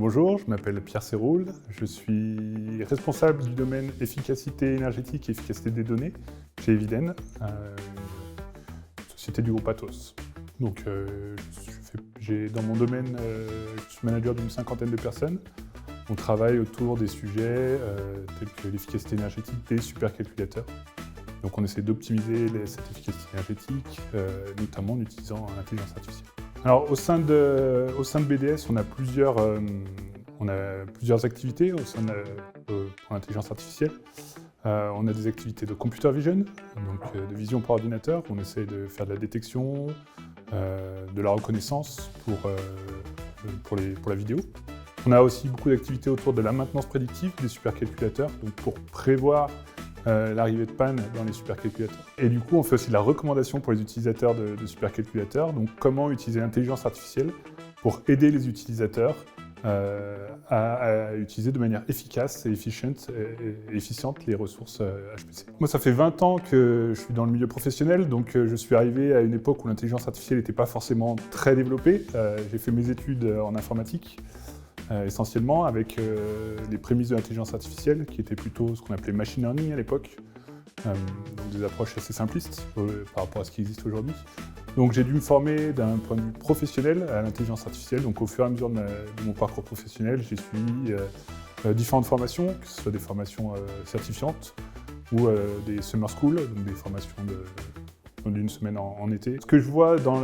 Bonjour, je m'appelle Pierre Séroul, je suis responsable du domaine efficacité énergétique et efficacité des données chez Eviden, société du groupe Atos. Donc, dans mon domaine, je suis manager d'une 50aine de personnes. On travaille autour des sujets tels que l'efficacité énergétique des supercalculateurs. Donc on essaie d'optimiser cette efficacité énergétique, notamment en utilisant l'intelligence artificielle. Alors au sein de BDS, on a plusieurs activités pour l'intelligence artificielle. On a des activités de computer vision, donc de vision par ordinateur. On essaie de faire de la détection, de la reconnaissance pour la vidéo. On a aussi beaucoup d'activités autour de la maintenance prédictive des supercalculateurs, donc pour prévoir l'arrivée de panne dans les supercalculateurs. Et du coup, on fait aussi de la recommandation pour les utilisateurs de supercalculateurs, donc comment utiliser l'intelligence artificielle pour aider les utilisateurs à utiliser de manière efficace et efficiente les ressources HPC. Moi, ça fait 20 ans que je suis dans le milieu professionnel, donc je suis arrivé à une époque où l'intelligence artificielle n'était pas forcément très développée. J'ai fait mes études en informatique, essentiellement avec les prémices de l'intelligence artificielle, qui étaient plutôt ce qu'on appelait machine learning à l'époque, donc des approches assez simplistes par rapport à ce qui existe aujourd'hui. Donc j'ai dû me former d'un point de vue professionnel à l'intelligence artificielle, donc au fur et à mesure de mon parcours professionnel, j'ai suivi différentes formations, que ce soit des formations certifiantes ou des summer schools, donc des formations d'une semaine en été. Ce que je vois dans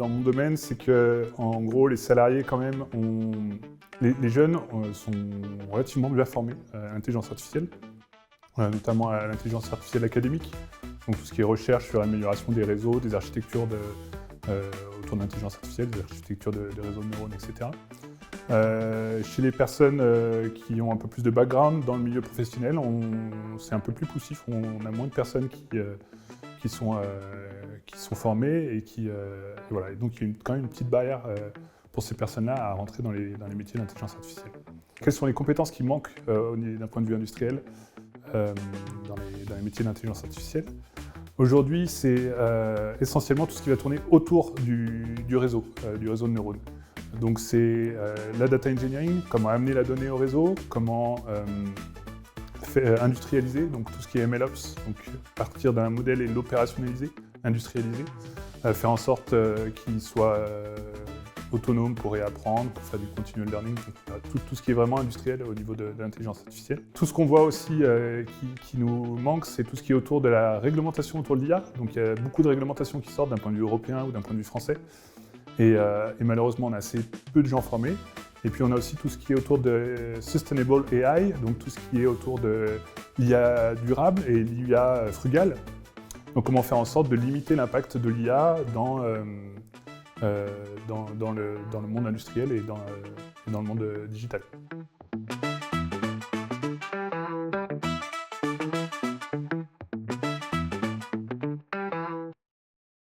mon domaine, c'est que en gros les salariés quand même les jeunes sont relativement bien formés à l'intelligence artificielle, notamment à l'intelligence artificielle académique, donc tout ce qui est recherche sur l'amélioration des réseaux, des architectures autour de l'intelligence artificielle, des architectures de réseaux de neurones, etc. Chez les personnes qui ont un peu plus de background dans le milieu professionnel, c'est un peu plus poussif, on a moins de personnes qui sont formées et voilà. Et donc il y a quand même une petite barrière pour ces personnes-là à rentrer dans les métiers d'intelligence artificielle. Quelles sont les compétences qui manquent d'un point de vue industriel dans les métiers d'intelligence artificielle? Aujourd'hui, c'est essentiellement tout ce qui va tourner autour du réseau de neurones. Donc c'est la data engineering, comment amener la donnée au réseau, comment industrialiser, donc tout ce qui est MLOps, donc partir d'un modèle et l'opérationnaliser, industrialiser, faire en sorte qu'il soit autonome pour réapprendre, pour faire du continual learning, tout ce qui est vraiment industriel au niveau de l'intelligence artificielle. Tout ce qu'on voit aussi qui nous manque, c'est tout ce qui est autour de la réglementation autour de l'IA. Donc il y a beaucoup de réglementations qui sortent d'un point de vue européen ou d'un point de vue français. Et malheureusement, on a assez peu de gens formés. Et puis on a aussi tout ce qui est autour de Sustainable AI, donc tout ce qui est autour de l'IA durable et l'IA frugale. Donc comment faire en sorte de limiter l'impact de l'IA dans le monde industriel et dans le monde digital.